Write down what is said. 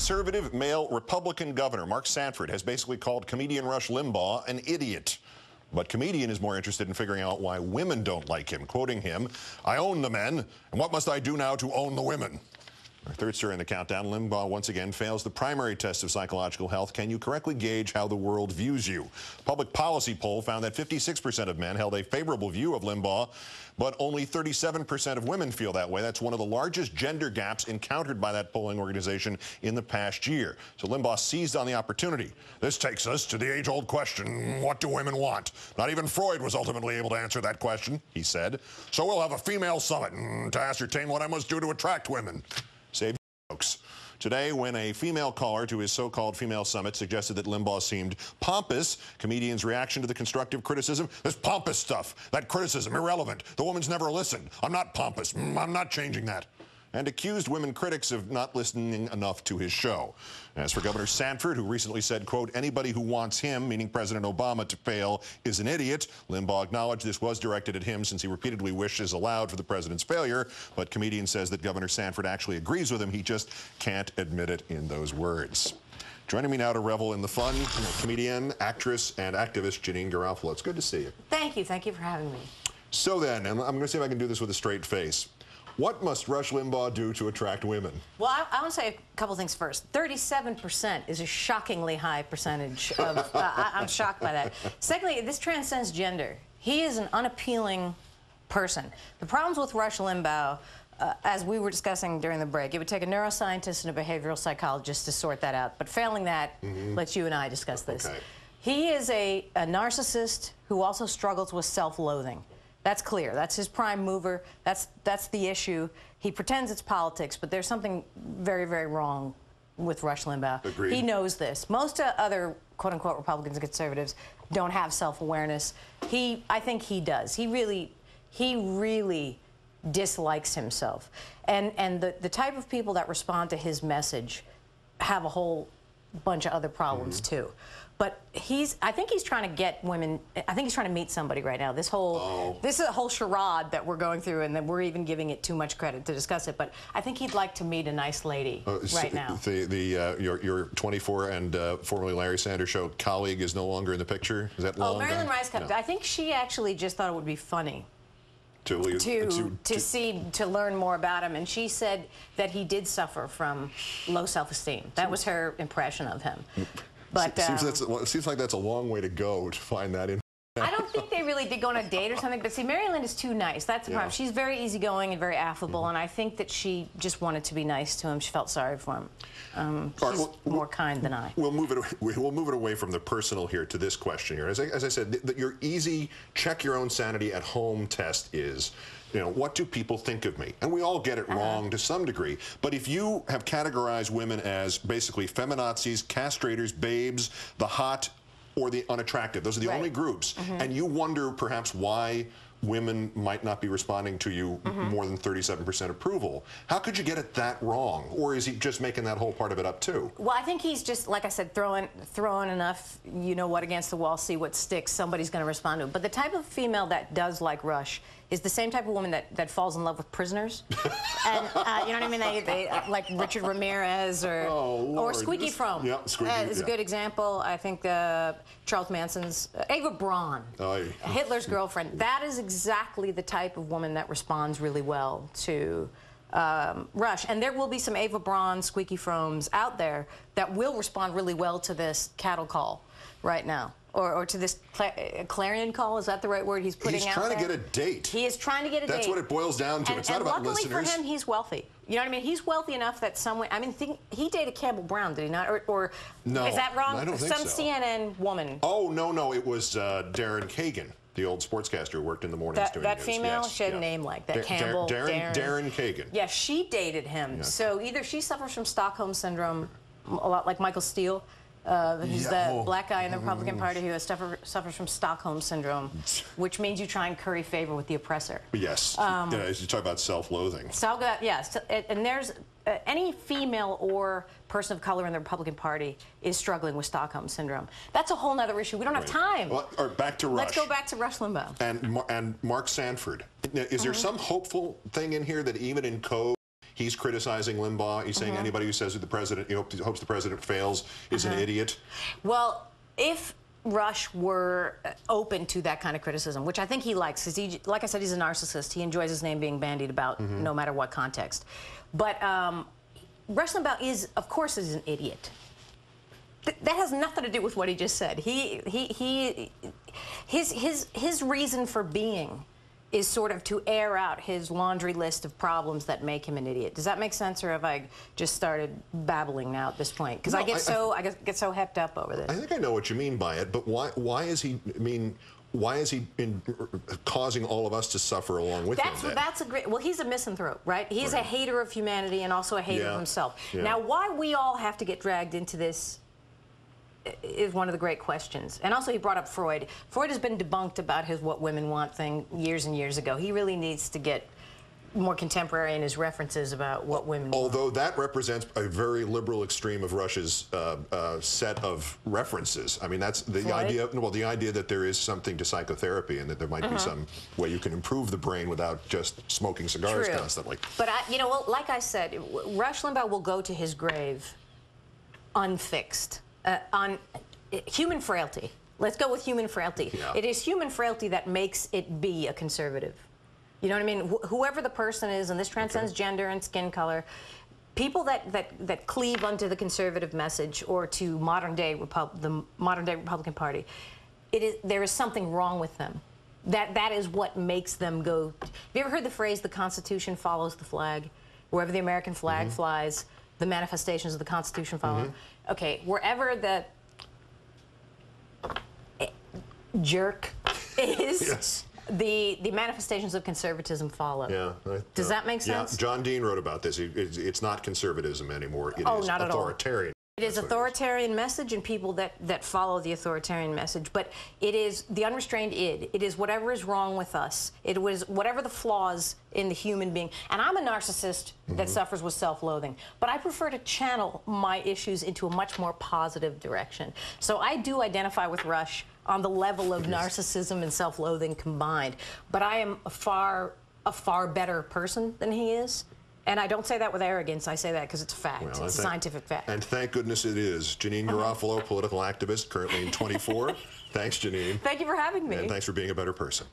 conservative male Republican governor, Mark Sanford, has basically called comedian Rush Limbaugh an idiot. But comedian is more interested in figuring out why women don't like him. Quoting him, "I own the men, and what must I do now to own the women?" Our third story in the countdown, Limbaugh once again fails the primary test of psychological health. Can you correctly gauge how the world views you? Public policy poll found that 56% of men held a favorable view of Limbaugh, but only 37% of women feel that way. That's one of the largest gender gaps encountered by that polling organization in the past year. So Limbaugh seized on the opportunity. This takes us to the age-old question, what do women want? Not even Freud was ultimately able to answer that question, he said. So we'll have a female summit to ascertain what I must do to attract women. Save your jokes. Today, when a female caller to his so-called female summit suggested that Limbaugh seemed pompous, comedians' reaction to the constructive criticism, this pompous stuff, that criticism, irrelevant. The woman's never listened. I'm not pompous. I'm not changing that. And accused women critics of not listening enough to his show. As for Governor Sanford, who recently said, quote, anybody who wants him, meaning President Obama, to fail is an idiot, Limbaugh acknowledged this was directed at him since he repeatedly wishes aloud for the president's failure. But comedian says that Governor Sanford actually agrees with him. He just can't admit it in those words. Joining me now to revel in the fun, comedian, actress, and activist Janine Garofalo. It's good to see you. Thank you. Thank you for having me. So then, and I'm going to see if I can do this with a straight face. What must Rush Limbaugh do to attract women? Well, I want to say a couple things first. 37% is a shockingly high percentage of, I'm shocked by that. Secondly, this transcends gender. He is an unappealing person. The problems with Rush Limbaugh, as we were discussing during the break, it would take a neuroscientist and a behavioral psychologist to sort that out. But failing that, let's you and I discuss this. Okay. He is a narcissist who also struggles with self-loathing. That's clear. That's his prime mover. That's the issue. He pretends it's politics, but there's something very, very wrong with Rush Limbaugh. Agreed. He knows this. Most other quote-unquote Republicans and conservatives don't have self-awareness. I think he does. He really dislikes himself. And the type of people that respond to his message have a whole bunch of other problems too. But I think he's trying to get women, I think he's trying to meet somebody right now. This is a whole charade that we're going through, and then we're even giving it too much credit to discuss it. But I think he'd like to meet a nice lady right now. Your 24 and formerly Larry Sanders Show colleague is no longer in the picture? Is that long gone? Marilyn Rice, No. I think she actually just thought it would be funny to learn more about him, and she said that he did suffer from low self-esteem. That was her impression of him. But it seems like that's a long way to go to find that in. I don't think they really did go on a date or something, but see, Marilyn is too nice. That's the problem. She's very easygoing and very affable, and I think that she just wanted to be nice to him. She felt sorry for him. She's more kind than I. We'll move it away from the personal here to this question here. As I said, your easy check your own sanity at home test is, what do people think of me? And we all get it wrong to some degree. But if you have categorized women as basically feminazis, castrators, babes, the hot, or the unattractive, those are the only groups, and you wonder perhaps why women might not be responding to you more than 37% approval. How could you get it that wrong? Or is he just making that whole part of it up too? Well, I think he's just, like I said, throwing enough, against the wall, see what sticks, somebody's going to respond to it. But the type of female that does like Rush is the same type of woman that falls in love with prisoners. And, you know what I mean? They like Richard Ramirez or Squeaky Fromme. Yeah, Squeaky. Is a good example. I think Charles Manson's, Ava Braun, Hitler's girlfriend. That is exactly the type of woman that responds really well to Rush. And there will be some Ava Braun, Squeaky Frommes out there that will respond really well to this cattle call right now. Or to this clarion call, is that the right word he's putting out there? He's trying to get a date. He is trying to get a date. That's what it boils down to. It's not about listeners. And luckily for him, he's wealthy. You know what I mean? He's wealthy enough that he dated Campbell Brown, did he not? Or no, is that wrong? I don't think so. Some CNN woman. Oh, no, it was Darren Kagan, the old sportscaster who worked in the mornings doing news. That female? Yes, she had a name like that. Campbell, Darren Kagan. Yeah, she dated him. Yeah. So either she suffers from Stockholm Syndrome, a lot like Michael Steele, who's the black guy in the Republican Party who suffers from Stockholm Syndrome, which means you try and curry favor with the oppressor. Yes. As you talk about self-loathing. Yes. And there's any female or person of color in the Republican Party is struggling with Stockholm Syndrome. That's a whole other issue. We don't have time. Well, or back to Rush. Let's go back to Rush Limbaugh. And Mark Sanford. Is there some hopeful thing in here that even in code He's criticizing Limbaugh. He's saying anybody who says that the president, hopes the president fails is an idiot. Well, if Rush were open to that kind of criticism, which I think he likes, because he, like I said, he's a narcissist. He enjoys his name being bandied about no matter what context. But Rush Limbaugh is, of course, is an idiot. That has nothing to do with what he just said. His reason for being is sort of to air out his laundry list of problems that make him an idiot. Does that make sense, or have I just started babbling now at this point? Because No, I get so hepped up over this. I think I know what you mean by it, but why is he? I mean, why is he causing all of us to suffer along with him? That's a great. Well, he's a misanthrope, right? He's a hater of humanity and also a hater of himself. Yeah. Now, why we all have to get dragged into this is one of the great questions. And also he brought up Freud. Freud has been debunked about his what women want thing years and years ago. He really needs to get more contemporary in his references about what women want. Although that represents a very liberal extreme of Rush's set of references. I mean, that's the idea, well, the idea that there is something to psychotherapy and that there might be some way you can improve the brain without just smoking cigars constantly. But, well, like I said, Rush Limbaugh will go to his grave unfixed. On human frailty. Let's go with human frailty. Yeah. It is human frailty that makes it be a conservative. You know what I mean? Whoever the person is, and this transcends gender and skin color, people that cleave unto the conservative message or to the modern day Republican Party, there is something wrong with them. That is what makes them go. Have you ever heard the phrase, the Constitution follows the flag? Wherever the American flag flies, the manifestations of the Constitution follow. Okay, wherever the jerk is, the manifestations of conservatism follow. Yeah. Does that make sense? Yeah. John Dean wrote about this. It's not conservatism anymore. It is not authoritarian. It is authoritarian message and people that follow the authoritarian message. But it is the unrestrained id. It is whatever is wrong with us. It was whatever the flaws in the human being. And I'm a narcissist that suffers with self-loathing. But I prefer to channel my issues into a much more positive direction. So I do identify with Rush on the level of narcissism and self-loathing combined. But I am a far better person than he is. And I don't say that with arrogance. I say that because it's a fact. Well, it's a scientific fact. And thank goodness it is. Janine Garofalo, political activist, currently in 24. Thanks, Janine. Thank you for having me. And thanks for being a better person.